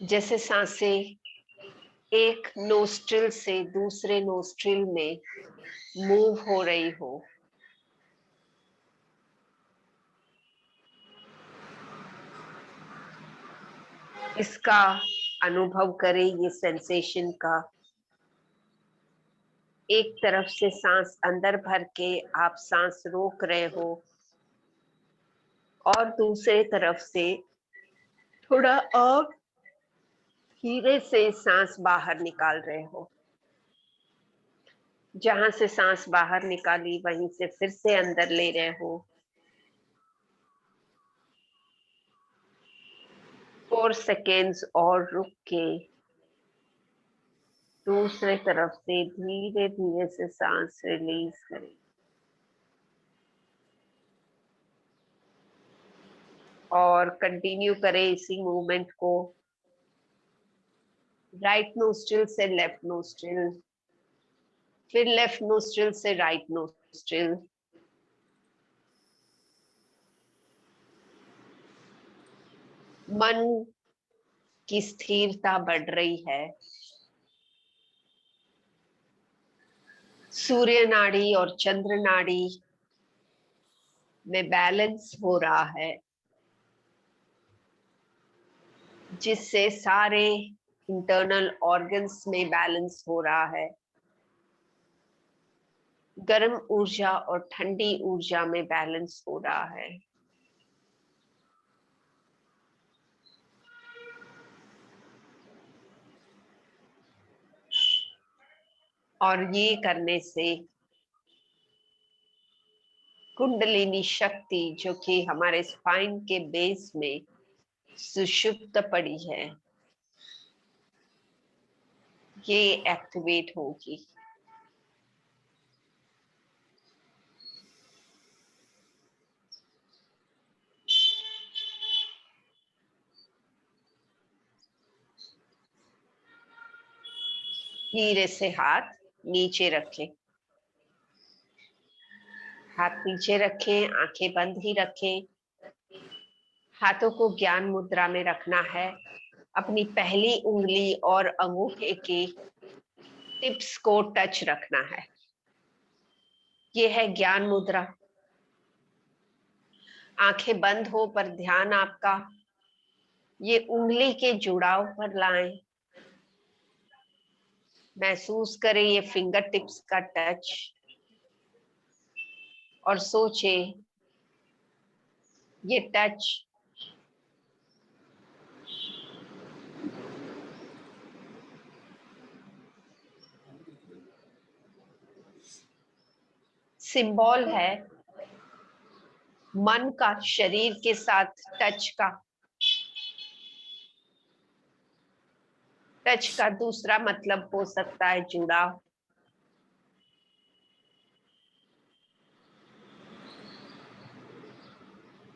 जैसे सांसें एक नोस्ट्रिल से दूसरे नोस्ट्रिल में मूव हो रही हो, इसका अनुभव करें। ये सेंसेशन का एक तरफ से सांस अंदर भर के आप सांस रोक रहे हो और दूसरे तरफ से थोड़ा और धीरे से सांस बाहर निकाल रहे हो। जहां से सांस बाहर निकाली वहीं से फिर से अंदर ले रहे हो। 4 सेकेंड्स और रुक के दूसरे तरफ से धीरे धीरे से सांस रिलीज करें। और कंटिन्यू करें इसी मूवमेंट को। राइट नोस्ट्रिल से लेफ्ट नोस्ट्रिल, फिर लेफ्ट नोस्ट्रिल से राइट नोस्ट्रिल। मन की स्थिरता बढ़ रही है। सूर्य नाड़ी और चंद्र नाड़ी में बैलेंस हो रहा है, जिससे सारे इंटरनल ऑर्गन्स में बैलेंस हो रहा है। गर्म ऊर्जा और ठंडी ऊर्जा में बैलेंस हो रहा है। और ये करने से कुंडलिनी शक्ति जो कि हमारे स्पाइन के बेस में सुषुप्त पड़ी है, ये एक्टिवेट होगी। धीरे से हाथ नीचे रखें। हाथ नीचे रखें, आंखें बंद ही रखें। हाथों को ज्ञान मुद्रा में रखना है। अपनी पहली उंगली और अंगूठे के टिप्स को टच रखना है। ये है ज्ञान मुद्रा। आंखें बंद हो पर ध्यान आपका ये उंगली के जुड़ाव पर लाएं। महसूस करें ये फिंगर टिप्स का टच और सोचें ये टच सिंबल है मन का शरीर के साथ टच का। टच का दूसरा मतलब हो सकता है जुड़ाव।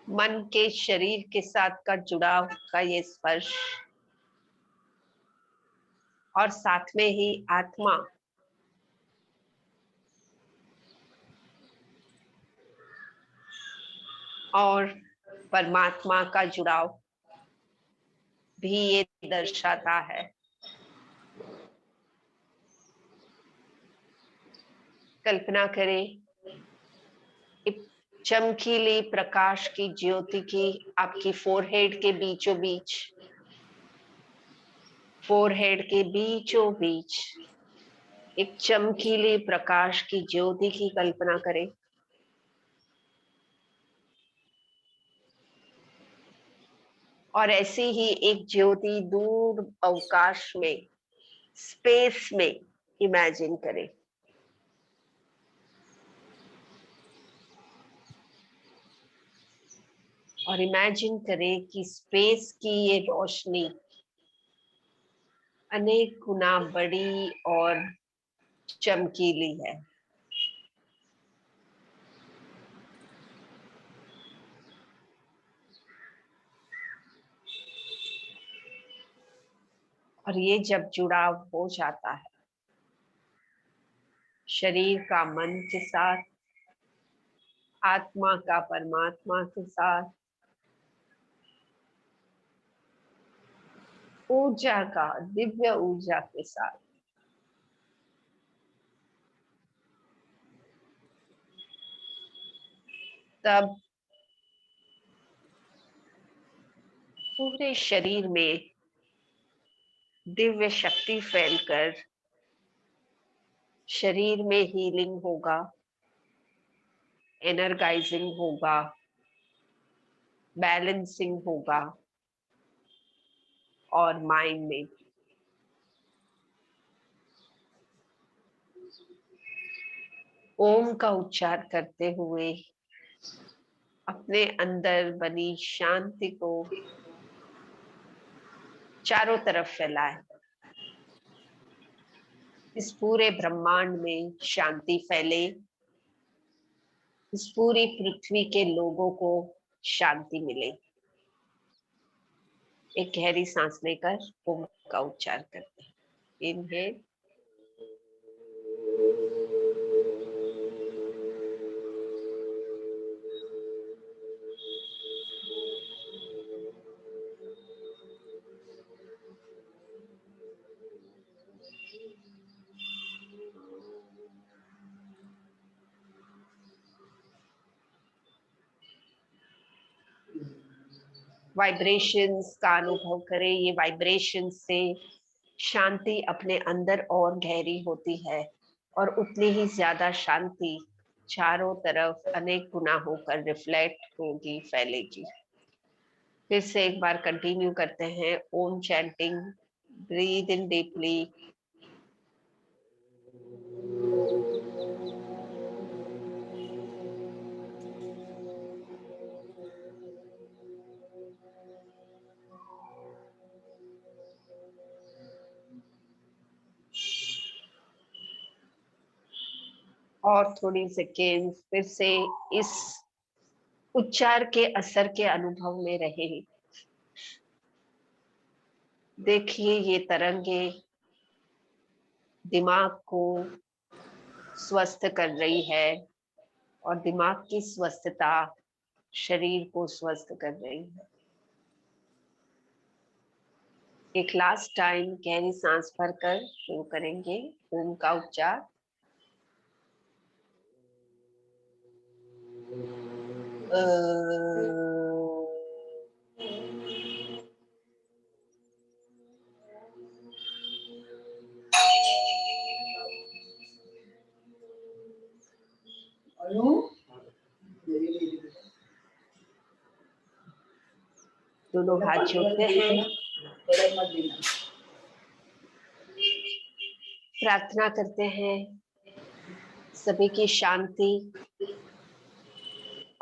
मन के शरीर के साथ का जुड़ाव का ये स्पर्श, और साथ में ही आत्मा और परमात्मा का जुड़ाव भी ये दर्शाता है। कल्पना करें चमकीली प्रकाश की ज्योति की आपकी फोरहेड के बीचों बीच, फोरहेड के बीचों बीच एक चमकीली प्रकाश की ज्योति की कल्पना करें। और ऐसी ही एक ज्योति दूर अवकाश में, स्पेस में इमेजिन करें। और इमेजिन करें कि स्पेस की ये रोशनी अनेक गुना बड़ी और चमकीली है। और ये जब जुड़ाव हो जाता है शरीर का मन के साथ, आत्मा का परमात्मा के साथ, ऊर्जा का, दिव्य ऊर्जा के साथ। तब पूरे शरीर में दिव्य शक्ति फैलकर शरीर में हीलिंग होगा, एनर्गाइजिंग होगा, बैलेंसिंग होगा, और माइंड में भी। ओम का उच्चार करते हुए अपने अंदर बनी शांति को चारों तरफ फैलाएं। इस पूरे ब्रह्मांड में शांति फैले, इस पूरी पृथ्वी के लोगों को शांति मिले। एक गहरी सांस लेकर ओम का उच्चार करते हैं। इनहेल, वाइब्रेशंस का अनुभव करें। ये वाइब्रेशंस से शांति अपने अंदर और गहरी होती है, और उतनी ही ज्यादा शांति चारों तरफ अनेक गुना होकर रिफ्लेक्ट होगी, फैलेगी। फिर से एक बार कंटिन्यू करते हैं ओम चैंटिंग। ब्रीद इन डीपली, और थोड़ी सेकेंड फिर से इस उच्चार के असर के अनुभव में रहे। देखिए ये तरंगे दिमाग को स्वस्थ कर रही है, और दिमाग की स्वस्थता शरीर को स्वस्थ कर रही है। एक लास्ट टाइम गहरी सांस भरकर शुरू करेंगे ओम का उच्चार। दोनों हाथ जोड़ते हैं, प्रार्थना करते हैं सभी की शांति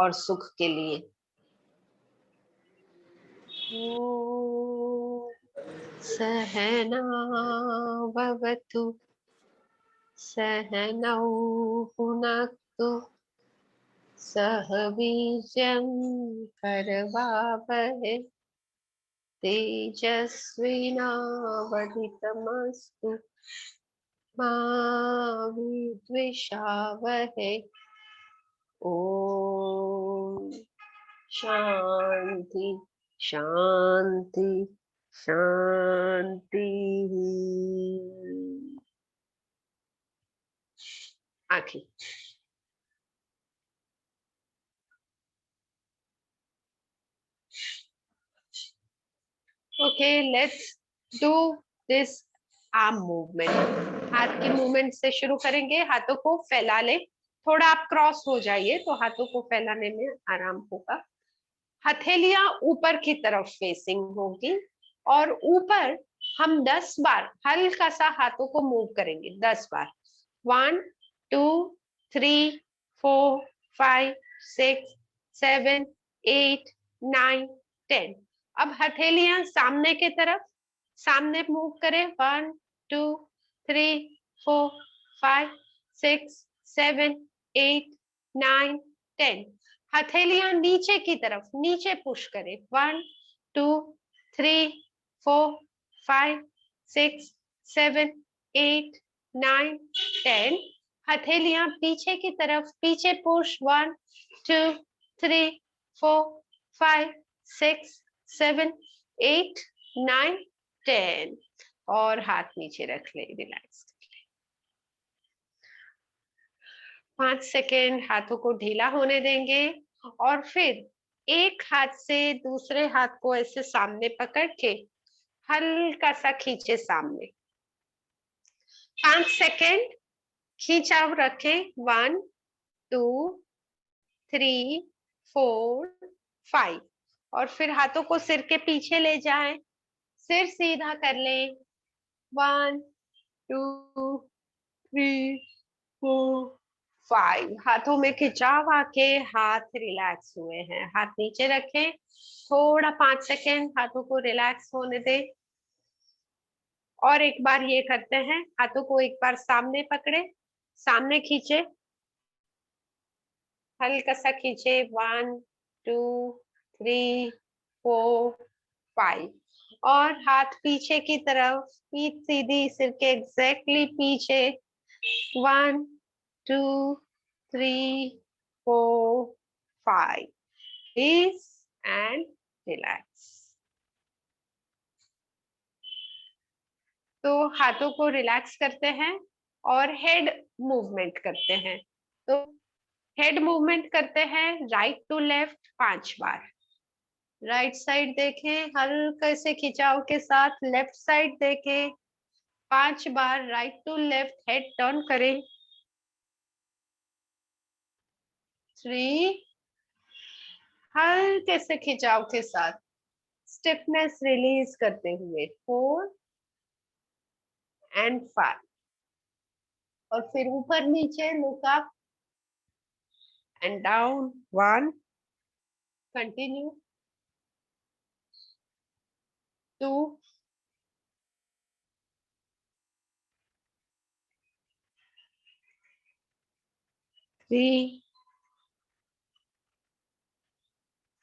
और सुख के लिए। सहना भवतु सहनौ भुनक्तु सह वीर्यं करवावहै तेजस्विनावधीतमस्तु मा विद्विषावहै। ओम शांति शांति शांति। आंखें। Okay, let's do this arm movement. हाथ की मूवमेंट से शुरू करेंगे। हाथों को फैला ले, थोड़ा आप क्रॉस हो जाइए तो हाथों को फैलाने में आराम होगा। हथेलियां ऊपर की तरफ फेसिंग होगी, और ऊपर हम 10 बार हल्का सा हाथों को मूव करेंगे। 10 बार। 1 2 3 4 5 6 7 8 9 10। अब हथेलियां सामने की तरफ, सामने मूव करें। 1 2 3 4 5 6 7 8 9 10। हथेलियां नीचे की तरफ, नीचे पुश करें। 1 2 3 4 5 6 7 8 9 10। हथेलियां पीछे की तरफ, पीछे पुश। 1 2 3 4 5 6 7 8 9 10 और हाथ नीचे रख ले, रिलैक्स। 5 सेकेंड हाथों को ढीला होने देंगे और फिर एक हाथ से दूसरे हाथ को ऐसे सामने पकड़ के हल्का सा खींचे सामने। 5 सेकेंड खींचाव रखें। 1 2 3 4 5 और फिर हाथों को सिर के पीछे ले जाएं, सिर सीधा कर लें। 1 2 3 4 5 हाथों में खिंचाव आके हाथ रिलैक्स हुए हैं। हाथ नीचे रखें, थोड़ा 5 सेकेंड हाथों को रिलैक्स होने दें। और एक बार ये करते हैं, हाथों को एक बार सामने पकड़े, सामने खींचे, हल्का सा खींचे। 1 2 3 4 5 और हाथ पीछे की तरफ, पीठ सीधी, सिर के एग्जैक्टली पीछे। 1 2 3 4 5 Release and relax। तो हाथों को रिलैक्स करते हैं और हेड मूवमेंट करते हैं। तो हेड मूवमेंट करते हैं राइट टू लेफ्ट 5 बार। राइट साइड देखें, हल्के से खिंचाव के साथ। लेफ्ट साइड देखें, 5 बार right to left head turn करें। 3 हल्के से खिंचाव के साथ स्टिफनेस रिलीज करते हुए। 4 एंड 5 और फिर ऊपर नीचे look up and down. 1 continue. 2 3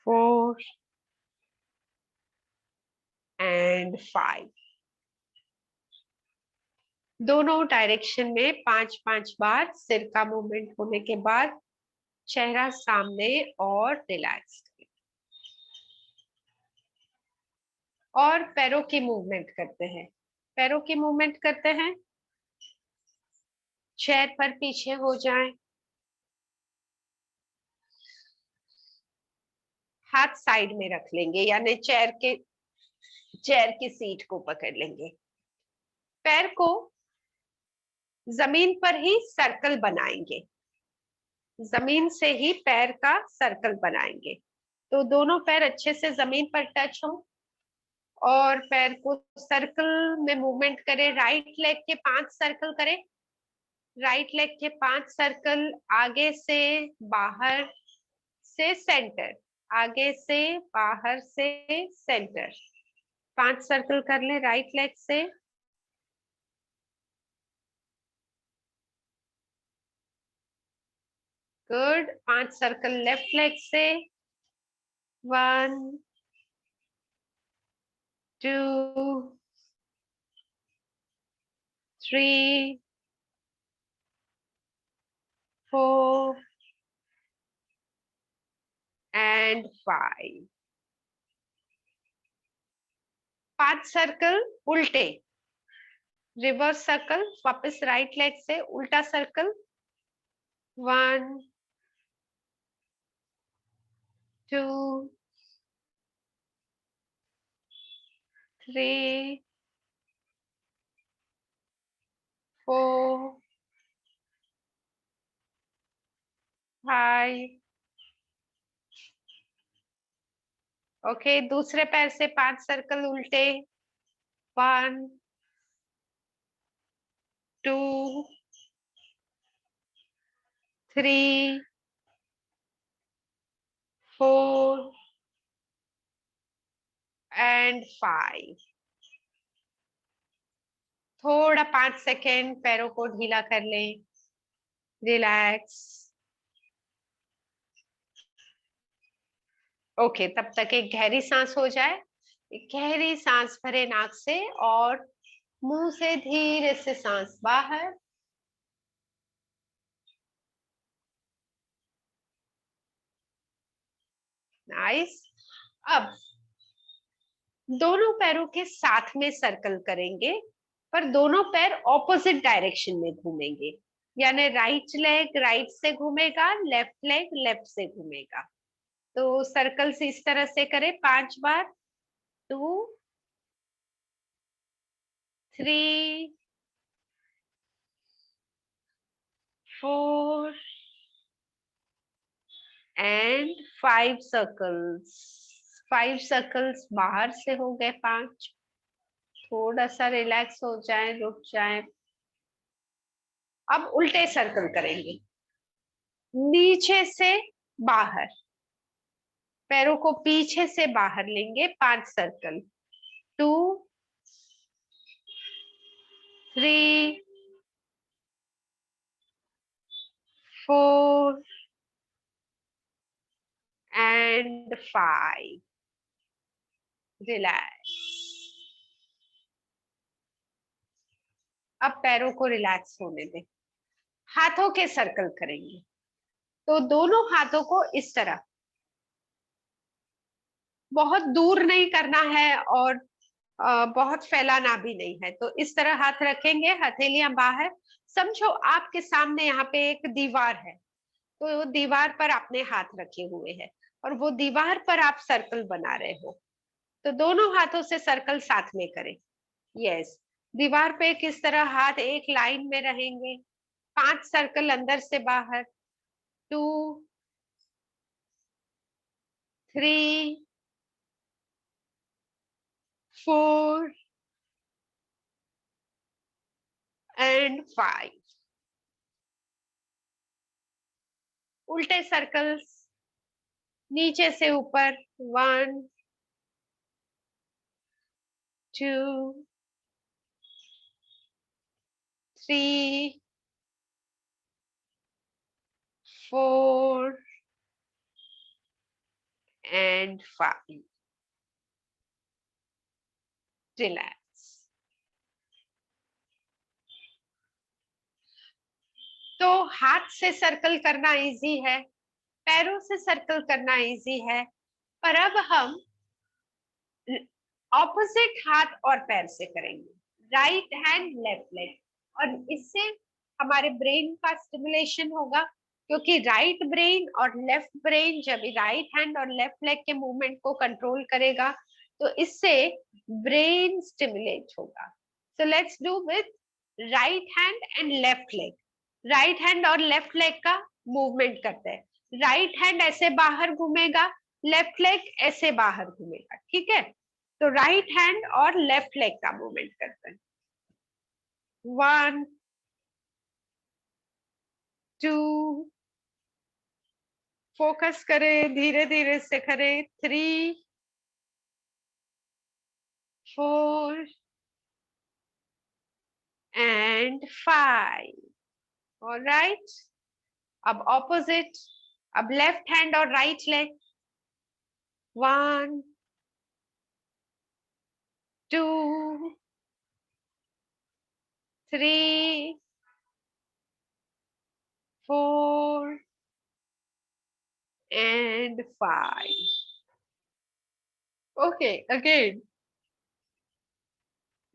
4 and 5। दोनों डायरेक्शन में 5-5 बार सिर का मूवमेंट होने के बाद चेहरा सामने और रिलैक्स। और पैरों की मूवमेंट करते हैं। पैरों की मूवमेंट करते हैं, चेयर पर पीछे हो जाएं, हाथ साइड में रख लेंगे, यानी चेयर की सीट को पकड़ लेंगे। पैर को जमीन पर ही सर्कल बनाएंगे, जमीन से ही पैर का सर्कल बनाएंगे। तो दोनों पैर अच्छे से जमीन पर टच हो और पैर को सर्कल में मूवमेंट करें। राइट लेग के 5 सर्कल करें। राइट लेग के 5 सर्कल, आगे से बाहर से सेंटर, आगे से बाहर से सेंटर। 5 सर्कल कर ले राइट लेग से। गुड। 5 सर्कल लेफ्ट लेग से। 1 2 3 4 एंड 5। 5 सर्कल उल्टे, रिवर्स सर्कल, वापस राइट लेग से उल्टा सर्कल। 1 2 3 4 5। ओके, दूसरे पैर से 5 सर्कल उल्टे। 1 2 3 4 एंड 5। थोड़ा 5 सेकेंड पैरों को ढीला कर लें, रिलैक्स। ओके, तब तक एक गहरी सांस हो जाए। एक गहरी सांस भरे नाक से और मुंह से धीरे से सांस बाहर। नाइस। अब दोनों पैरों के साथ में सर्कल करेंगे, पर दोनों पैर ऑपोजिट डायरेक्शन में घूमेंगे। यानी राइट लेग राइट से घूमेगा, लेफ्ट लेग लेफ्ट से घूमेगा। तो सर्कल से इस तरह से करें 5 बार। 2, 3, 4 एंड 5 सर्कल्स। 5 सर्कल्स बाहर से हो गए 5। थोड़ा सा रिलैक्स हो जाए, रुक जाए। अब उल्टे सर्कल करेंगे, नीचे से बाहर, पैरों को पीछे से बाहर लेंगे 5 सर्कल। 2, 3, 4 एंड 5। रिलैक्स। अब पैरों को रिलैक्स होने दें। हाथों के सर्कल करेंगे, तो दोनों हाथों को इस तरह, बहुत दूर नहीं करना है और बहुत फैलाना भी नहीं है। तो इस तरह हाथ रखेंगे, हथेलियां बाहर। समझो आपके सामने यहाँ पे एक दीवार है, तो दीवार पर आपने हाथ रखे हुए हैं और वो दीवार पर आप सर्कल बना रहे हो। तो दोनों हाथों से सर्कल साथ में करें। यस, दीवार पे किस तरह हाथ एक लाइन में रहेंगे। 5 सर्कल अंदर से बाहर। 2, 3, 4 एंड 5। उल्टे सर्कल्स, नीचे से ऊपर। 1, 2, 3, 4 and 5। रिलैक्स। तो हाथ से सर्कल करना इजी है, पैरों से सर्कल करना इजी है, पर अब हम ऑपोजिट हाथ और पैर से करेंगे, राइट हैंड लेफ्ट लेग। और इससे हमारे ब्रेन का स्टिमुलेशन होगा, क्योंकि राइट ब्रेन और लेफ्ट ब्रेन जब राइट हैंड और लेफ्ट लेग के मूवमेंट को कंट्रोल करेगा, तो इससे ब्रेन स्टिमुलेट होगा। So let's do with right hand and left leg. Right hand और लेफ्ट लेग का मूवमेंट करते हैं। राइट हैंड ऐसे बाहर घूमेगा, लेफ्ट लेग ऐसे बाहर घूमेगा। ठीक है, तो राइट हैंड और लेफ्ट लेग का मूवमेंट करते हैं। 1, 2, फोकस करें, धीरे धीरे से करें। 3, 4 एंड 5। ऑलराइट, अब ऑपोजिट। अब लेफ्ट हैंड और right leg. 1, 2, 3, 4 and 5। Okay, again.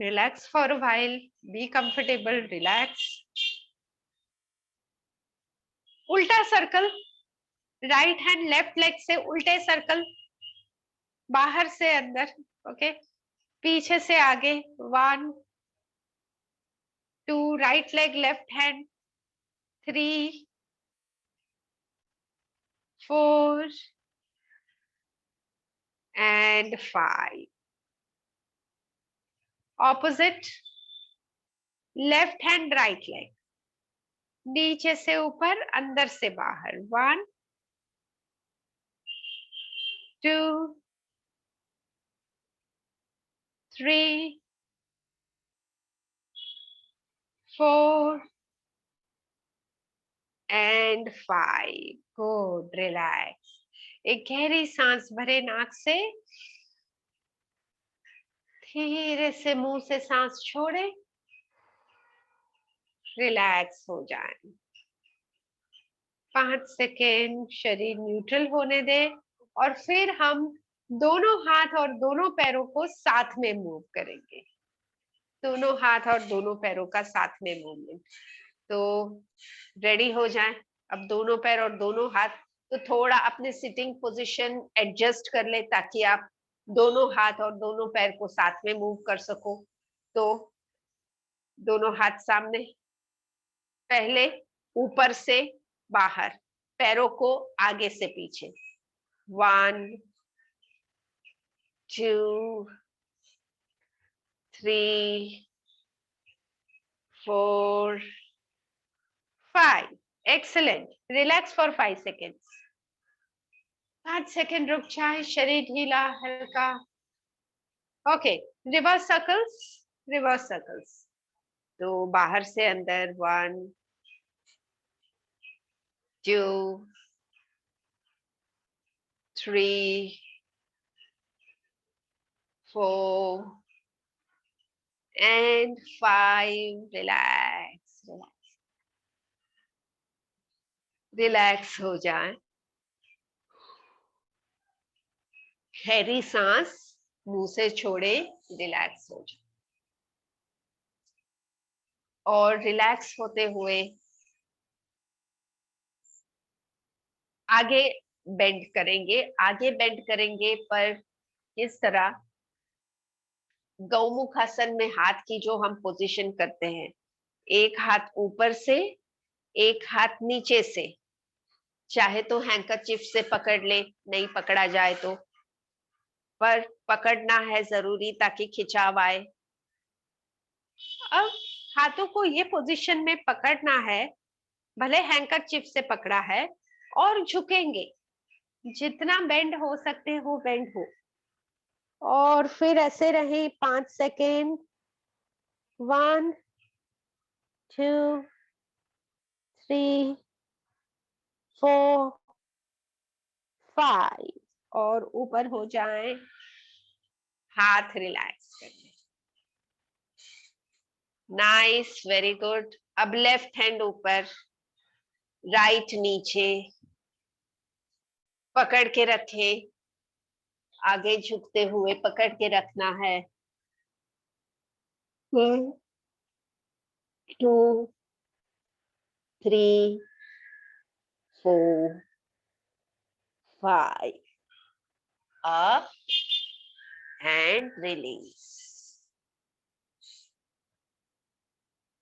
Relax for a while. Be comfortable. Relax. उल्टा circle, right hand left leg से उल्टे सर्कल, बाहर से अंदर। ओके, पीछे से आगे। 1, 2, right leg left hand. 3, 4 and 5। Opposite, left hand right leg, नीचे से ऊपर अंदर से बाहर। 1, 2, 3, 4 and 5। Good, relax. एक गहरी सांस भरे नाक से, धीरे से मुंह से सांस छोड़े, रिलैक्स हो जाए। 5 सेकेंड शरीर न्यूट्रल होने दें और फिर हम दोनों हाथ और दोनों पैरों को साथ में मूव करेंगे, दोनों हाथ और दोनों पैरों का साथ में मूवमेंट। तो रेडी हो जाएं। अब दोनों पैर और दोनों हाथ, तो थोड़ा अपने सिटिंग पोजीशन एडजस्ट कर ले ताकि आप दोनों हाथ और दोनों पैर को साथ में मूव कर सको। तो दोनों हाथ सामने, पहले ऊपर से बाहर, पैरों को आगे से पीछे। 1 2 3 4 5। Excellent. Relax for 5 seconds. 5 second रुक जाए, शरीर ढीला हल्का। Okay, reverse circles, reverse circles. तो बाहर से अंदर 1 2 3 4 and 5। रिलैक्स रिलैक्स रिलैक्स हो जाए। गहरी सांस मुंह से छोड़े, रिलैक्स हो जाए। और रिलैक्स होते हुए आगे बेंड करेंगे, आगे बेंड करेंगे पर इस तरह, गौमुख आसन में हाथ की जो हम पोजीशन करते हैं, एक हाथ ऊपर से, एक हाथ नीचे से, चाहे तो हैंकरचिफ से पकड़ ले, नहीं पकड़ा जाए तो, पर पकड़ना है जरूरी ताकि खिंचाव आए। अब हाथों को ये पोजीशन में पकड़ना है, भले हैंकरचिफ से पकड़ा है, और झुकेंगे, जितना बेंड हो सकते हो बेंड हो, और फिर ऐसे रहे 5 सेकेंड। 1 2 3 4 5। और ऊपर हो जाए, हाथ रिलैक्स करके। Nice, very good. अब लेफ्ट हैंड ऊपर, राइट नीचे, पकड़ के रखे, आगे झुकते हुए पकड़ के रखना है। 1 2 3 4 5। Up and release.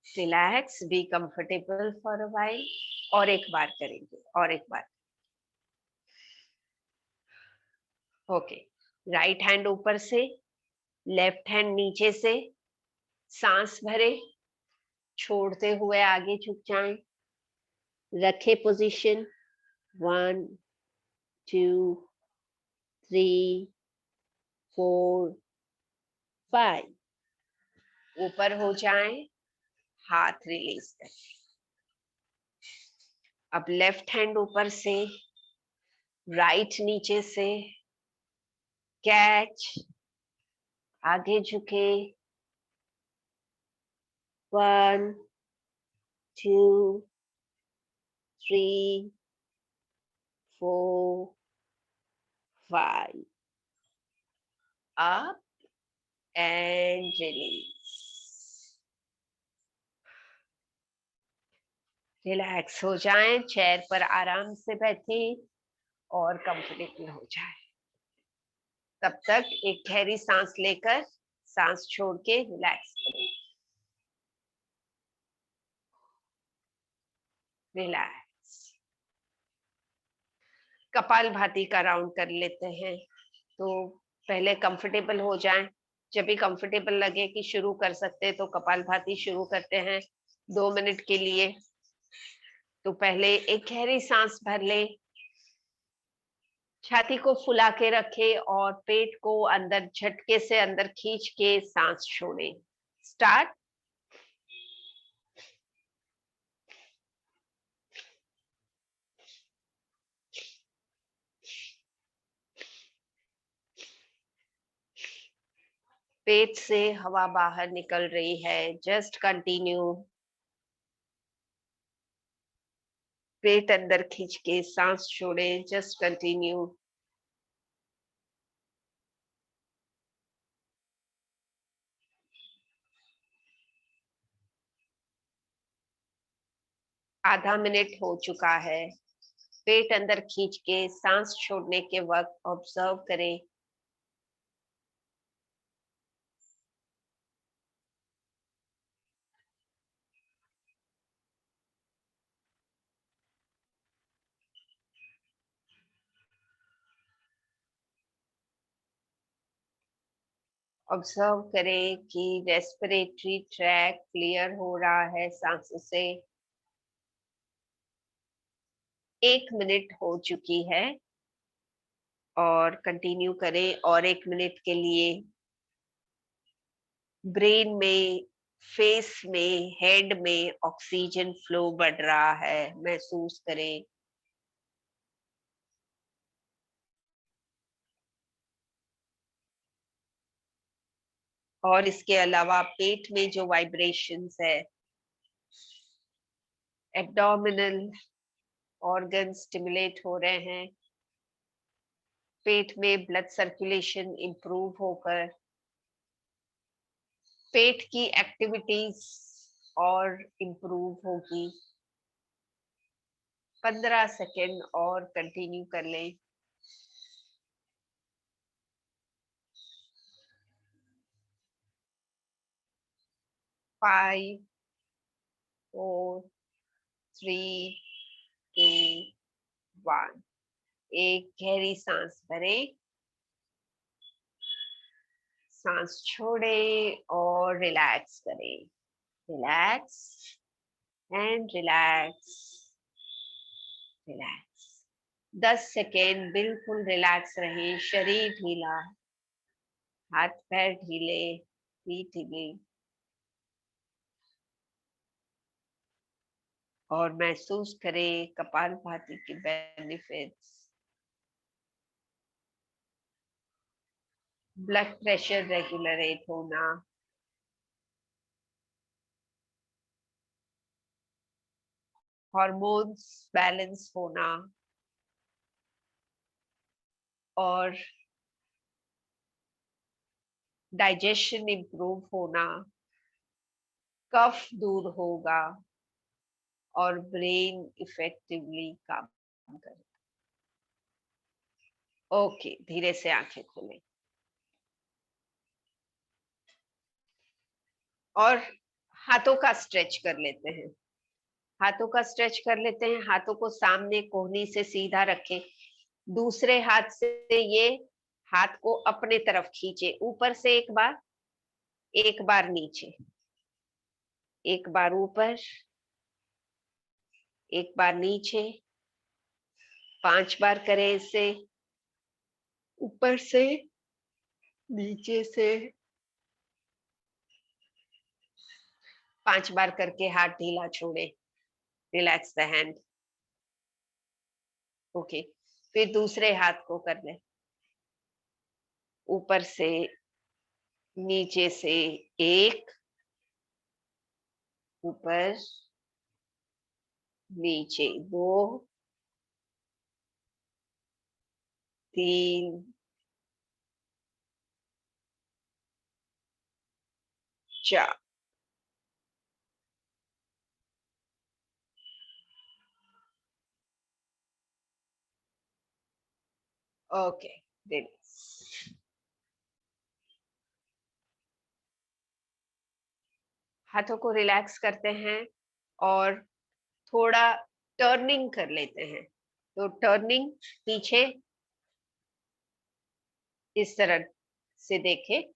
Relax, be comfortable for a while. और एक बार करेंगे, और एक बार। ओके, राइट हैंड ऊपर से, लेफ्ट हैंड नीचे से, सांस भरे, छोड़ते हुए आगे झुक जाएं, रखे पोजीशन। 1 2 3 4 5। ऊपर हो जाएं, हाथ रिलीज करें। अब लेफ्ट हैंड ऊपर से, राइट नीचे से, कैच, आगे झुके। 1 2 3 4 5। up and release। रिलैक्स हो जाएं, चेयर पर आराम से बैठे और कंफर्टेबल हो जाए। तब तक एक गहरी सांस लेकर सांस छोड़ के रिलैक्स करें। रिलैक्स। कपालभाति का राउंड कर लेते हैं। तो पहले कंफर्टेबल हो जाएं, जब भी कंफर्टेबल लगे कि शुरू कर सकते हैं तो कपालभाति शुरू करते हैं 2 मिनट के लिए। तो पहले एक गहरी सांस भर ले, छाती को फुला के रखे और पेट को अंदर झटके से अंदर खींच के सांस छोड़े। स्टार्ट। पेट से हवा बाहर निकल रही है, जस्ट कंटिन्यू। पेट अंदर खींच के सांस छोड़े, जस्ट कंटिन्यू। आधा मिनट हो चुका है। पेट अंदर खींच के सांस छोड़ने के वक्त ऑब्जर्व करें। ऑब्जर्व करें कि रेस्पिरेटरी ट्रैक क्लियर हो रहा है सांसों से। 1 मिनट हो चुकी है और कंटिन्यू करें और 1 मिनट के लिए। ब्रेन में, फेस में, हेड में ऑक्सीजन फ्लो बढ़ रहा है, महसूस करें। और इसके अलावा पेट में जो वाइब्रेशंस है, एब्डोमिनल ऑर्गन स्टिमुलेट हो रहे हैं। पेट में ब्लड सर्कुलेशन इंप्रूव होकर पेट की एक्टिविटीज और इंप्रूव होगी। 15 सेकेंड और कंटिन्यू कर लें। 5, 4, 3, 2, 1। एक गहरी सांस भरें, सांस छोड़े और रिलैक्स करें। Relax and relax, relax. 10 second बिल्कुल रिलैक्स रहे, शरीर ढीला, हाथ पैर ढीले, पीठ ढीली। और महसूस करें कपालभाति के बेनिफिट्स। ब्लड प्रेशर रेगुलरेट होना, हार्मोन्स बैलेंस होना और डाइजेशन इंप्रूव होना, कफ दूर होगा और ब्रेन इफेक्टिवली काम करेगा। ओके, धीरे से आंखें खोलें और हाथों का स्ट्रेच कर लेते हैं। हाथों का स्ट्रेच कर लेते हैं। हाथों को सामने कोहनी से सीधा रखें। दूसरे हाथ से ये हाथ को अपने तरफ खींचे, ऊपर से एक बार नीचे, एक बार ऊपर, एक बार नीचे। 5 बार करें इसे। ऊपर से, नीचे से। 5 बार करके हाथ ढीला छोड़े। Relax the hand. ओके, फिर दूसरे हाथ को कर लें। ऊपर से, नीचे से। 1, ऊपर, नीचे। 2, 3, 4। Okay, relax. हाथों को रिलैक्स करते हैं और थोड़ा टर्निंग कर लेते हैं। तो टर्निंग पीछे इस तरह से देखें।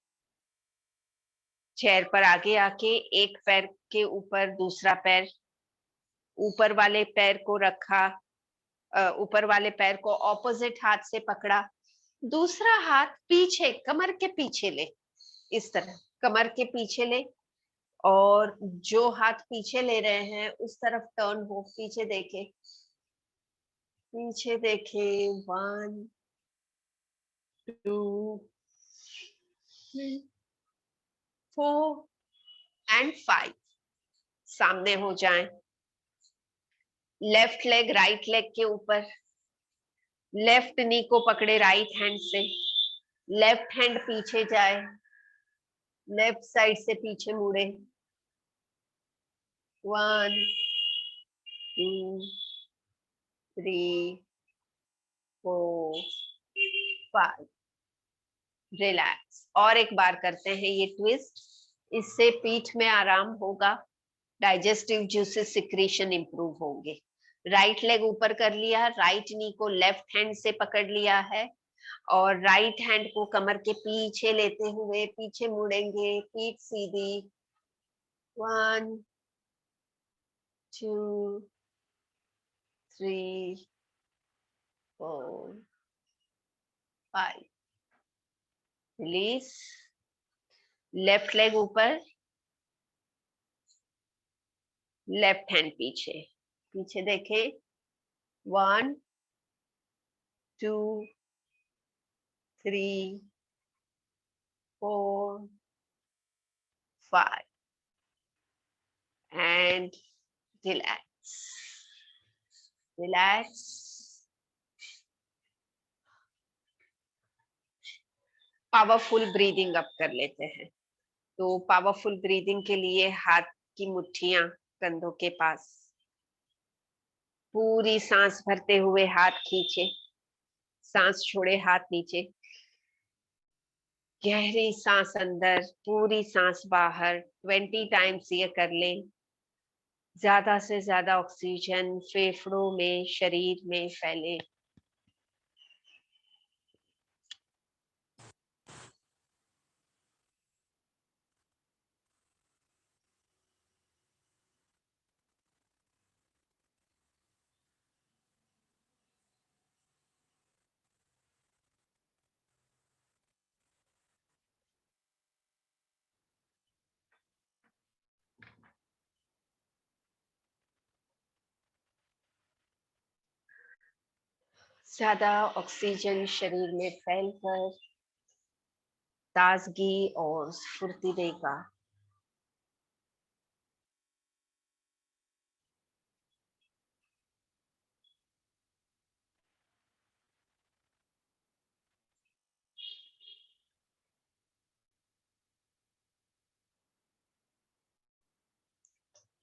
चेयर पर आगे आके एक पैर के ऊपर दूसरा पैर, ऊपर वाले पैर को रखा, ऊपर वाले पैर को ऑपोजिट हाथ से पकड़ा। दूसरा हाथ पीछे, कमर के पीछे ले, इस तरह कमर के पीछे ले। और जो हाथ पीछे ले रहे हैं उस तरफ टर्न हो, पीछे देखे, पीछे देखे। 1, 2, 3, 4 एंड 5। सामने हो जाएं। लेफ्ट लेग राइट लेग के ऊपर, लेफ्ट नी को पकड़े राइट हैंड से। लेफ्ट हैंड पीछे जाए, लेफ्ट साइड से पीछे मुड़े। 1, 2 3 4 5। रिलैक्स। और एक बार करते हैं ये ट्विस्ट, इससे पीठ में आराम होगा, डाइजेस्टिव जूसेस सिक्रीशन इंप्रूव होंगे। राइट लेग ऊपर कर लिया, राइट नी को लेफ्ट हैंड से पकड़ लिया है और राइट हैंड को कमर के पीछे लेते हुए पीछे मुड़ेंगे, पीठ सीधी। 1 2 3 4 5। रिलीज। लेफ्ट लेग ऊपर, लेफ्ट हैंड पीछे, पीछे देखें। 1 2 3 4 5 and relax, relax। Powerful breathing अब कर लेते हैं। तो पावरफुल ब्रीदिंग के लिए हाथ की मुट्ठियां कंधों के पास, पूरी सांस भरते हुए हाथ खींचे, सांस छोड़े हाथ नीचे, गहरी सांस अंदर, पूरी सांस बाहर। 20 टाइम्स ये कर लें। ज्यादा से ज्यादा ऑक्सीजन फेफड़ों में, शरीर में फैले। ज्यादा ऑक्सीजन शरीर में फैलकर ताजगी और स्फूर्ति देगा।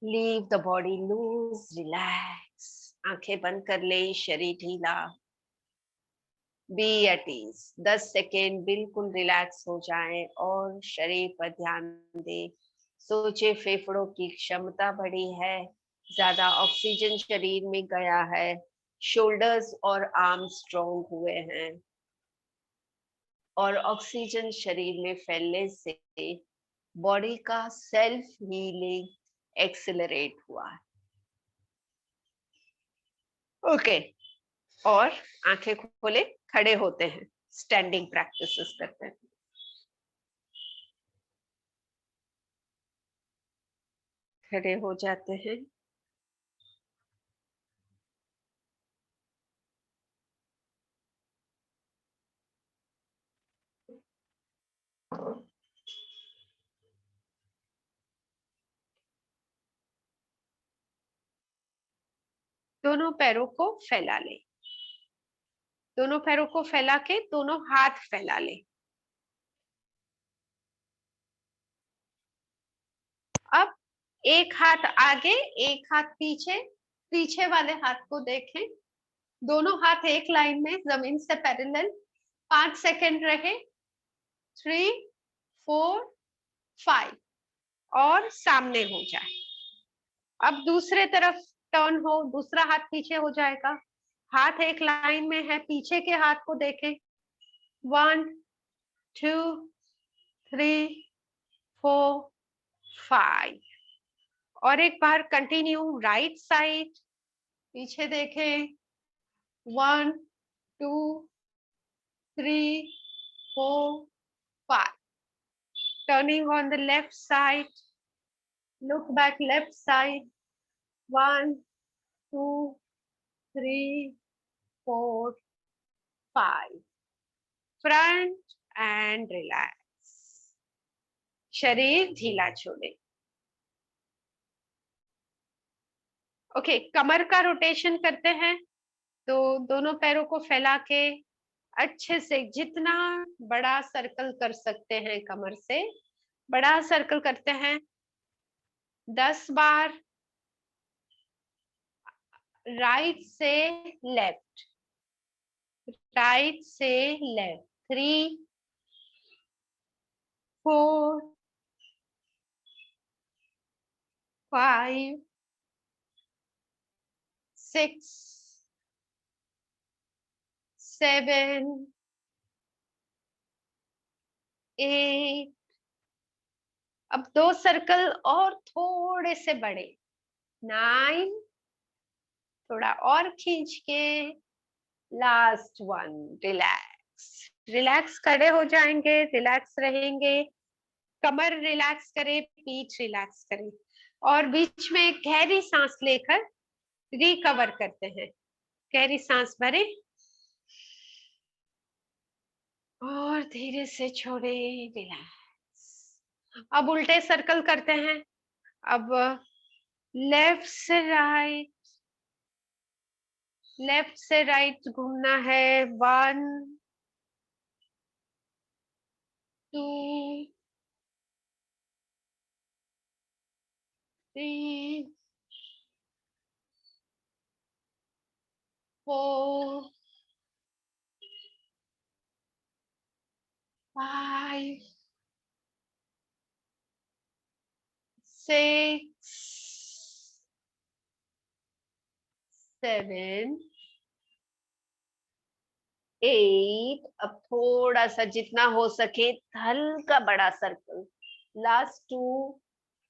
Leave the body loose, relax. आंखें बंद कर ले, शरीर ढीला। Be at ease. 10 सेकेंड बिल्कुल रिलैक्स हो जाएं और शरीर पर ध्यान दे। सोचे फेफड़ों की क्षमता बढ़ी है, ज्यादा ऑक्सीजन शरीर में गया है, शोल्डर्स और आर्म स्ट्रॉन्ग हुए हैं और ऑक्सीजन शरीर में फैलने से बॉडी का सेल्फ हीलिंग एक्सेलरेट हुआ है। ओके, और आंखें खोले, खड़े होते हैं, स्टैंडिंग प्रैक्टिसेस करते हैं। खड़े हो जाते हैं। दोनों पैरों को फैला ले, दोनों पैरों को फैला के दोनों हाथ फैला ले। अब एक हाथ आगे, एक हाथ पीछे, पीछे वाले हाथ को देखें। दोनों हाथ एक लाइन में जमीन से पैरेलल। 5 सेकेंड रहे। 3 4 5 और सामने हो जाए। अब दूसरे तरफ टर्न हो, दूसरा हाथ पीछे हो जाएगा। हाथ एक लाइन में है, पीछे के हाथ को देखें। 1 2 3 4 5 और एक बार कंटिन्यू। राइट साइड, पीछे देखें। 1 2 3 4 5। Turning on the left side, look back left side. 1 2 3 4 5। Front end relax. शरीर ढीला छोड़े। ओके, कमर का रोटेशन करते हैं। तो दोनों पैरों को फैला के अच्छे से जितना बड़ा सर्कल कर सकते हैं, कमर से बड़ा सर्कल करते हैं 10 बार। राइट से लेफ्ट, राइट से लेफ्ट, 3 4 5 6 7 8। अब 2 सर्कल और थोड़े से बड़े, 9, थोड़ा और खींच के, लास्ट 1, रिलैक्स। रिलैक्स खड़े हो जाएंगे, रिलैक्स रहेंगे, कमर रिलैक्स करें, पीठ रिलैक्स करें, और बीच में एक गहरी सांस लेकर रिकवर करते हैं। गहरी सांस भरे और धीरे से छोड़े, रिलैक्स। अब उल्टे सर्कल करते हैं। अब लेफ्ट से राइट, लेफ्ट से राइट घूमना है। 1 2 3 4 5 6 7 8। अब थोड़ा सा जितना हो सके हल्का बड़ा सर्कल, लास्ट 2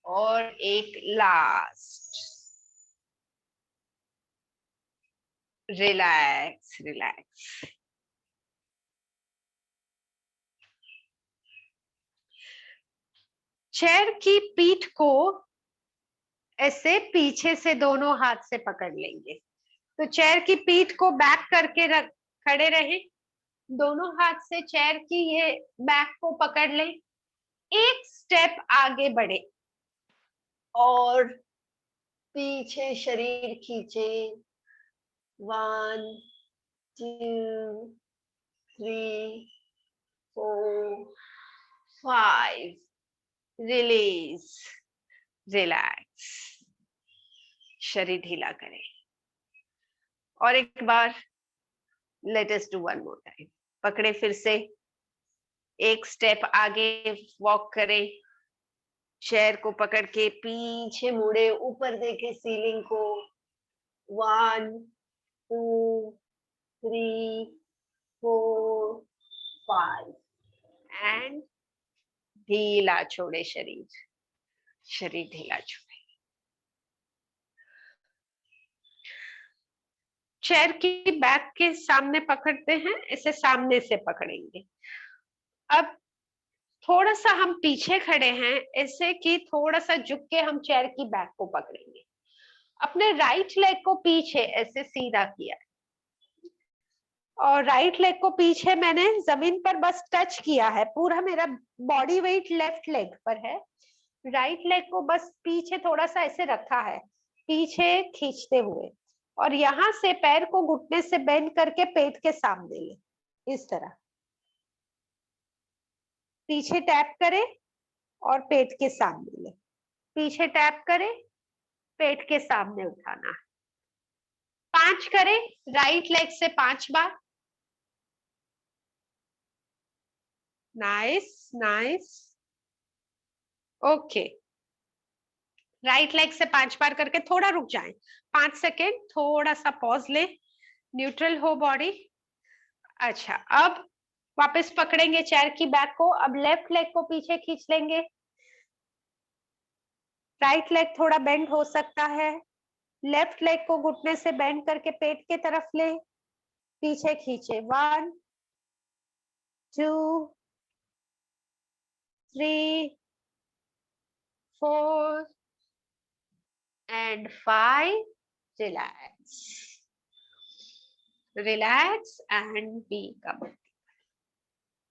और एक लास्ट। Relax relax. चेयर की पीठ को ऐसे पीछे से दोनों हाथ से पकड़ लेंगे। तो चेयर की पीठ को बैक करके रख, खड़े रहे, दोनों हाथ से चेयर की ये बैक को पकड़ लें, एक स्टेप आगे बढ़े और पीछे शरीर खींचे। 1 2 3 4 5। Release, relax. शरीर ढीला करें और एक बार let us do one more time. पकड़े, फिर से एक स्टेप आगे वॉक करें, चेयर को पकड़ के पीछे मुड़े, ऊपर देखे सीलिंग को। 1 2 3 4 5 एंड ढीला छोड़े शरीर, शरीर ढीला छोड़े। चेयर की बैक के सामने पकड़ते हैं, इसे सामने से पकड़ेंगे। अब थोड़ा सा हम पीछे खड़े हैं, ऐसे कि थोड़ा सा झुक के हम चेयर की बैक को पकड़ेंगे। अपने राइट लेग को पीछे ऐसे सीधा किया और राइट लेग को पीछे मैंने जमीन पर बस टच किया है, पूरा मेरा बॉडी वेट लेफ्ट लेग पर है। राइट लेग को बस पीछे थोड़ा सा ऐसे रखा है, पीछे खींचते हुए, और यहाँ से पैर को घुटने से बेंड करके पेट के सामने ले, इस तरह पीछे टैप करें और पेट के सामने ले, पीछे टैप करें, पेट के सामने उठाना है। 5 करें, राइट लेग से 5 बार। Nice nice, okay. Right leg से 5 बार करके थोड़ा रुक जाएं, 5 सेकेंड, थोड़ा सा पॉज ले, न्यूट्रल हो बॉडी। अच्छा, अब वापस पकड़ेंगे चेयर की बैक को। अब लेफ्ट लेग को पीछे खींच लेंगे, राइट लेग थोड़ा बेंड हो सकता है, लेफ्ट लेग को घुटने से बेंड करके पेट के तरफ ले, पीछे खींचे। 1 2 3 4 and 5. Relax, relax and be comfortable.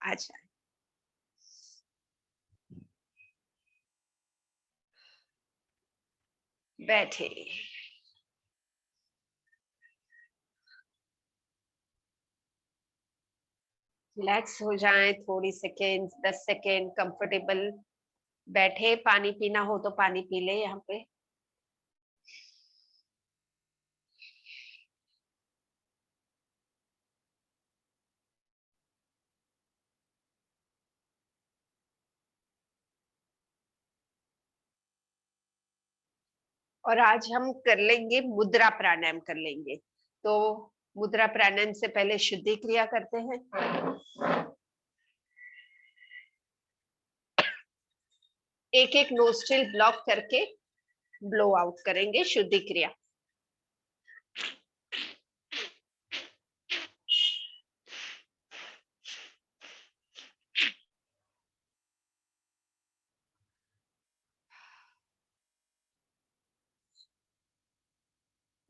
अच्छा, बैठे। रिलैक्स हो जाएं, थोड़ी सेकेंड, 10 सेकेंड कंफर्टेबल बैठे। पानी पीना हो तो पानी पी ले यहाँ पे। और आज हम कर लेंगे मुद्रा प्राणायाम कर लेंगे। तो मुद्रा प्राणायाम से पहले शुद्धि क्रिया करते हैं। एक एक नोस्ट्रिल ब्लॉक करके ब्लो आउट करेंगे शुद्धि क्रिया।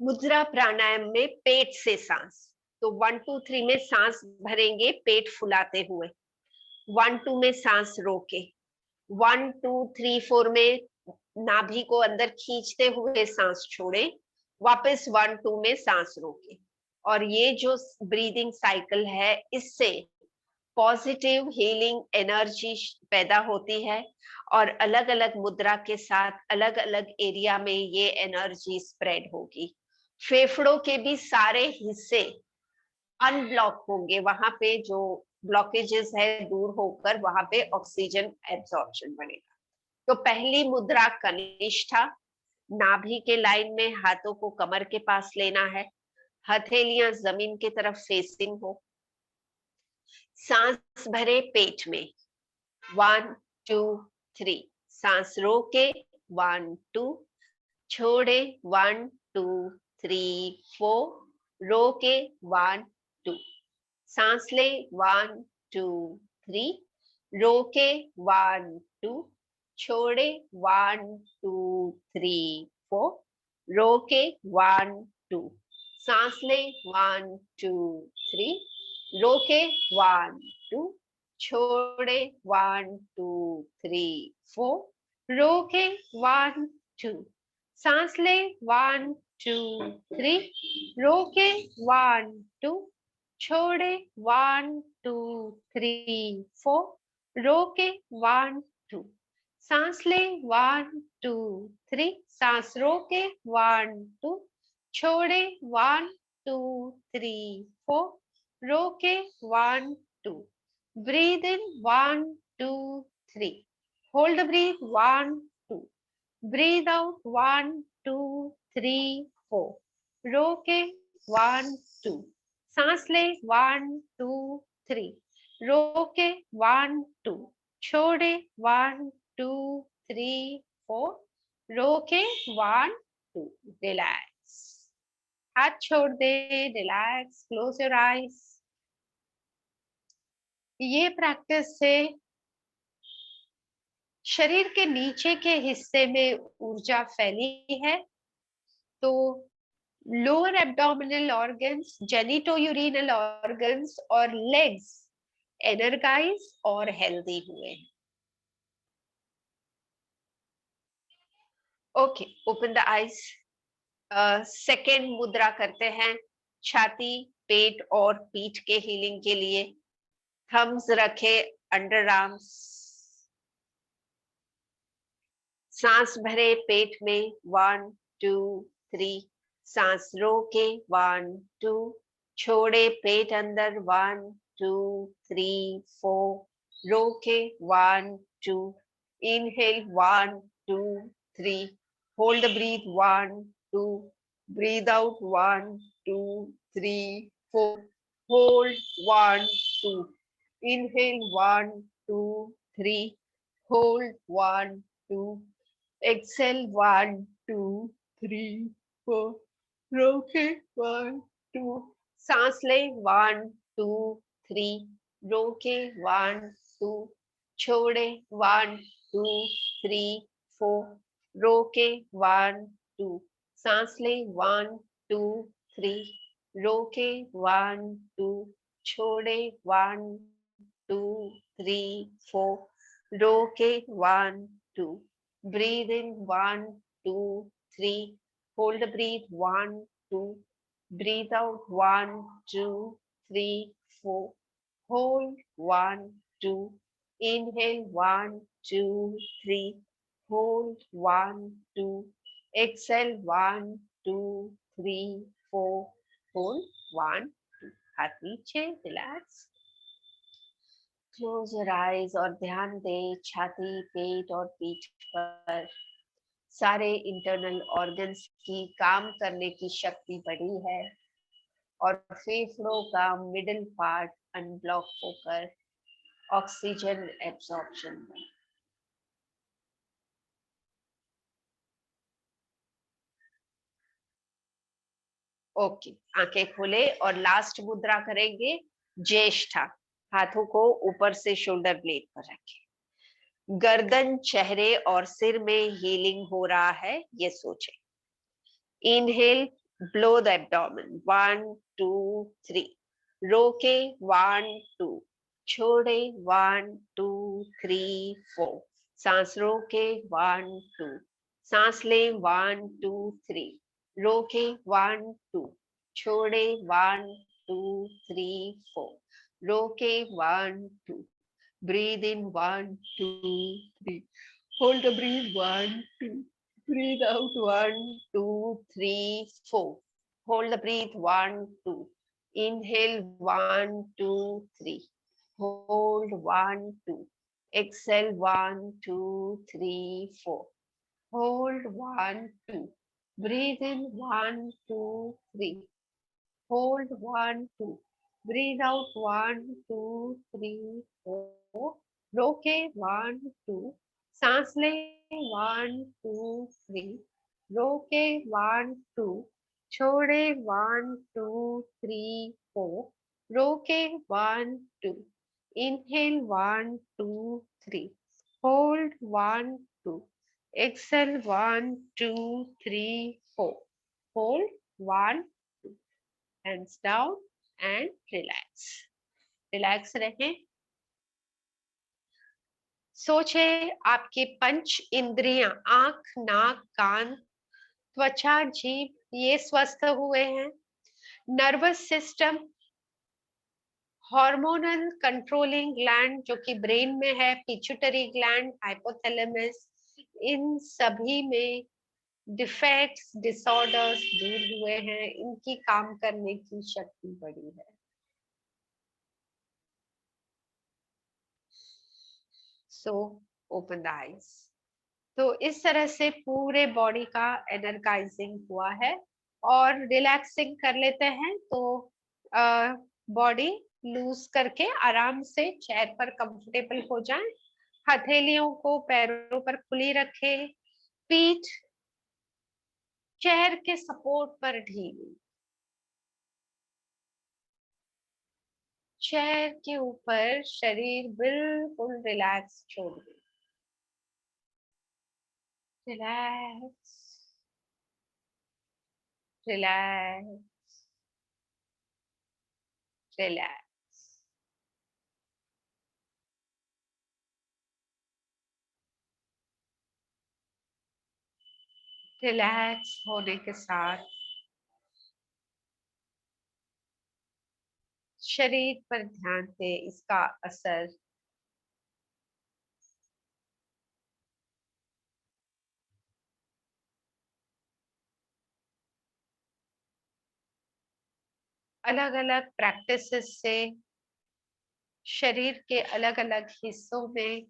मुद्रा प्राणायाम में पेट से सांस, तो 1 2 3 में सांस भरेंगे पेट फुलाते हुए, 1 2 में सांस रोके, 1 2 3 4 में नाभि को अंदर खींचते हुए सांस छोड़े, वापस 1 2 में सांस रोके। और ये जो ब्रीदिंग साइकिल है, इससे पॉजिटिव हीलिंग एनर्जी पैदा होती है और अलग अलग मुद्रा के साथ अलग अलग एरिया में ये एनर्जी स्प्रेड होगी। फेफड़ों के भी सारे हिस्से अनब्लॉक होंगे, वहां पे जो ब्लॉकेजेस है दूर होकर वहां पे ऑक्सीजन एब्जॉर्प्शन बनेगा। तो पहली मुद्रा कनिष्ठा, नाभि के लाइन में हाथों को कमर के पास लेना है, हथेलियां जमीन की तरफ फेसिंग हो, सांस भरे पेट में, 1 2 3, सांस रोके, 1 2, छोड़े, 1 2 3 4, रोके, 1 2, सांस ले, 1 2 3, रोके, 1 2, छोड़े, 1 2 3 4, रोके, 1 2, सांस ले, 1 2 3, रोके, 1 2, छोड़े, 1 2 3 4, रोके, 1 2, सांस ले, 1 2 3, रोके, 1 2, छोड़े, 1 2 3 4, रोके, 1 2, सांस ले, 1 2 3, सांस रोके, 1 2, छोड़े, 1 2 3 4, रोके, 1 2, breathe in 1 2 3, hold the breath, 1 2, breathe out, 1 2 3 4, रोके, 1 2, सांस ले, 1 2 3, रोके, 1 2, छोड़े, 1 2 3 4, रोके, 1 2, रिलैक्स, हाथ छोड़ दे, रिलैक्स, क्लोज योर आईज। ये प्रैक्टिस से शरीर के नीचे के हिस्से में ऊर्जा फैली है, तो lower abdominal organs, genito-urinal organs और लेग्स एनर्गाइज और हेल्दी हुए हैं। Okay, open the eyes. Second मुद्रा करते हैं, छाती, पेट और पीठ के हीलिंग के लिए। थम्स रखे अंडर आर्म्स, सांस भरे पेट में, 1 2 3, सांस रोके, 1 2, छोड़े पेट अंदर, 1 2 3 4, रोके, 1 2, inhale, 1 2 3, hold the breath, 1 2, breathe out, 1 2 3 4, hold, 1 2, inhale, 1 2 3, hold, 1 2, exhale, 1 2 3 4, रोके, 1 2, सांस ले, 1 2 3, रोके, 1 2, छोड़े, 1 2 3 4, रोके, 1 2, सांस ले, 1 2 3, रोके, 1 2, छोड़े, 1 2 3 4, रोके, 1 2, breathe in, 1 2 3, hold the breath, 1 2, breathe out, 1 2 3 4, hold, 1 2, inhale, 1 2 3, hold, 1 2, exhale, 1 2 3 4, hold, 1 2, हाथ नीचे, रिलैक्स, क्लोज योर आईज और ध्यान दे छाती, पेट और पीठ पर। सारे इंटरनल ऑर्गन्स की काम करने की शक्ति बढ़ी है और फेफड़ों का मिडिल पार्ट अनब्लॉक होकर ऑक्सीजन एब्जॉर्प्शन में। ओके, आंखें खोले और लास्ट मुद्रा करेंगे ज्येष्ठा। हाथों को ऊपर से शोल्डर ब्लेड पर रखें। गर्दन, चेहरे और सिर में हीलिंग हो रहा है, ये सोचें। इनहेल, blow the abdomen, 1 2 3, रोके, 1 2, छोड़े, 1 2 3 4, सांस रोके, 1 2, सांस ले, 1 2 3, रोके, 1 2, छोड़े, 1 2 3 4, रोके, 1 2, breathe in, 1 2 3, hold the breath, 1 2, breathe out, 1 2 3 4, hold the breath, 1 2, inhale, 1 2 3, hold, 1 2, exhale, 1 2 3 4, hold, 1 2, breathe in, 1 2 3, hold, 1 2, breathe out, 1 2 3 4, रोके, 1 2, सांस ले, 1 2 3, रोके, 1 2, छोड़े, 1 2 3 4, रोके, 1 2, inhale, 1 2 3, hold, 1 2, exhale, 1 2 3 4, hold, 1 2, hands down and relax रहें। सोचे आपके पंच इंद्रियां, आंख, नाक, कान, त्वचा, जीभ, ये स्वस्थ हुए हैं। Nervous system, hormonal controlling gland जो कि ब्रेन में है, पिट्यूटरी ग्लैंड, हाइपोथैलेमस, इन सभी में डिफेक्ट्स, डिसऑर्डर्स दूर हुए हैं, इनकी काम करने की शक्ति बढ़ी है। So open the eyes. तो इस तरह से पूरे बॉडी का एनर्गाइजिंग हुआ है और रिलैक्सिंग कर लेते हैं। तो बॉडी लूज करके आराम से चेयर पर कंफर्टेबल हो जाएं। हथेलियों को पैरों पर खुली रखें। पीठ चेयर के सपोर्ट पर ढीली। चेयर के ऊपर शरीर बिल्कुल रिलैक्स छोड़ दें। Relax, relax, relax. रिलैक्स होने के साथ शरीर पर ध्यान दें, इसका असर अलग अलग प्रैक्टिसेस से शरीर के अलग अलग हिस्सों में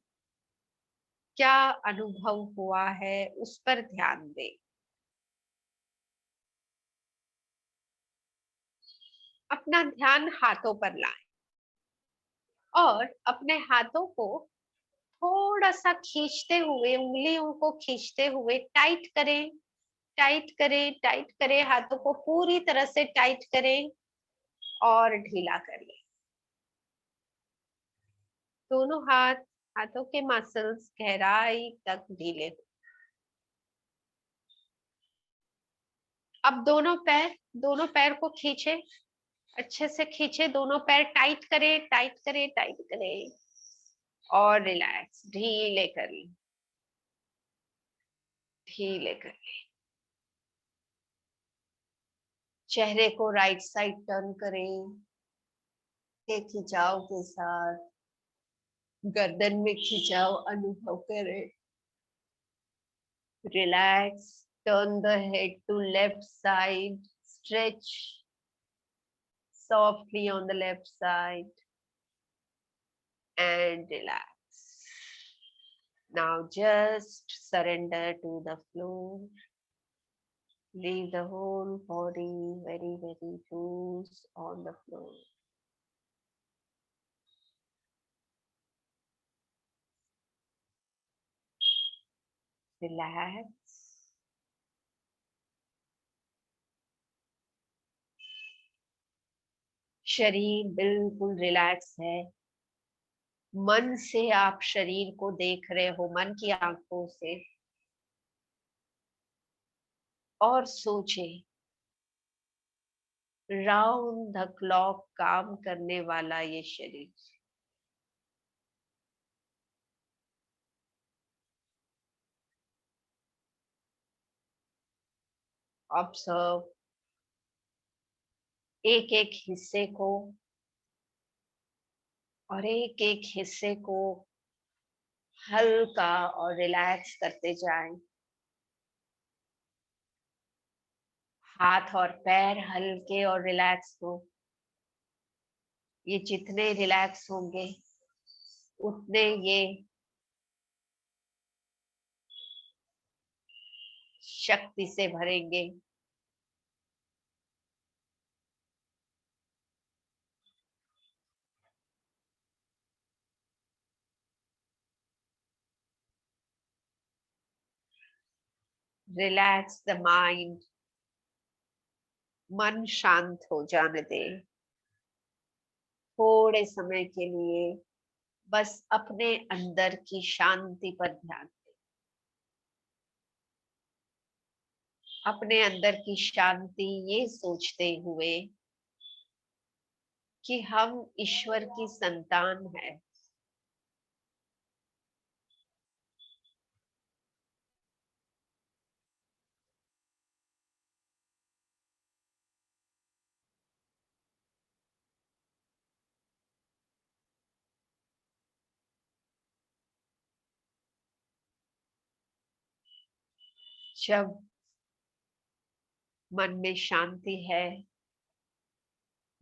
क्या अनुभव हुआ है उस पर ध्यान दें। अपना ध्यान हाथों पर लाएं और अपने हाथों को थोड़ा सा खींचते हुए, उंगलियों को खींचते हुए टाइट करें, टाइट करें, टाइट करें। हाथों को पूरी तरह से टाइट करें और ढीला कर लें। दोनों हाथों के मसल्स गहराई तक ढीले हो। अब दोनों पैर को खींचे, अच्छे से खींचे। दोनों पैर टाइट करें, टाइट करें, टाइट करें और रिलैक्स, ढीले कर लें, ढीले कर लें। चेहरे को राइट साइड टर्न करें के खिंचाव के साथ। गर्दन में खिंचाव अनुभव करें। Relax, turn the head to left side, stretch softly on the left side and relax. Now just surrender to the flow. Leave the whole body very, very loose on the floor. Relax. शरीर बिल्कुल relax है। मन से आप शरीर को देख रहे हो, मन की आंखों से, और सोचे राउंड द क्लॉक काम करने वाला ये शरीर। ऑब्जर्व एक एक हिस्से को, और एक एक हिस्से को हल्का और रिलैक्स करते जाएं। हाथ और पैर हल्के और रिलैक्स हो। ये जितने रिलैक्स होंगे उतने ये शक्ति से भरेंगे। Relax the mind. मन शांत हो जाने दे। थोड़े समय के लिए बस अपने अंदर की शांति पर ध्यान दें। अपने अंदर की शांति ये सोचते हुए कि हम ईश्वर की संतान हैं। जब मन में शांति है,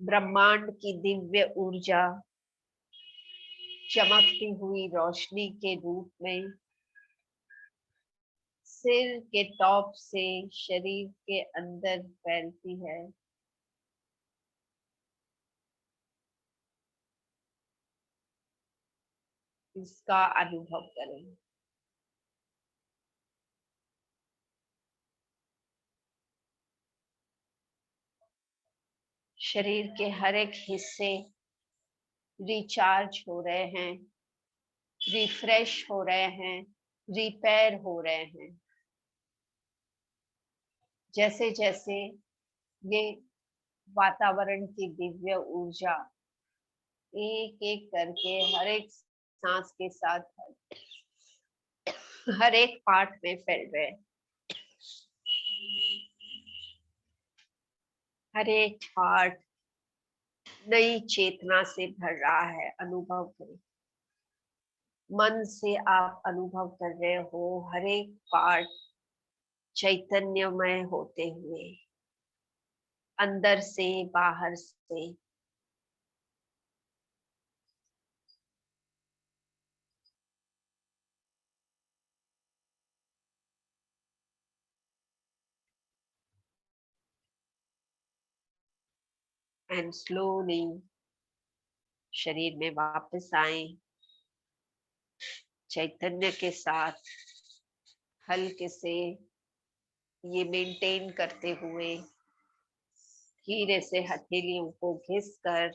ब्रह्मांड की दिव्य ऊर्जा चमकती हुई रोशनी के रूप में सिर के टॉप से शरीर के अंदर फैलती है। इसका अनुभव करें। शरीर के हर एक हिस्से रिचार्ज हो रहे हैं, रिफ्रेश हो रहे हैं, रिपेयर हो रहे हैं। जैसे जैसे ये वातावरण की दिव्य ऊर्जा एक एक करके हर एक सांस के साथ हर एक पार्ट में फैल रहे हैं। हर एक पार्ट नई चेतना से भर रहा है। अनुभव करें। मन से आप अनुभव कर रहे हो हर एक पार्ट चैतन्यमय होते हुए, अंदर से बाहर से। एंड स्लोली शरीर में वापस आए, चैतन्य के साथ हल्के से ये मेंटेन करते हुए धीरे से हथेलियों को घिस कर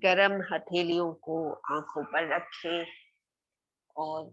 गरम हथेलियों को आंखों पर रखें और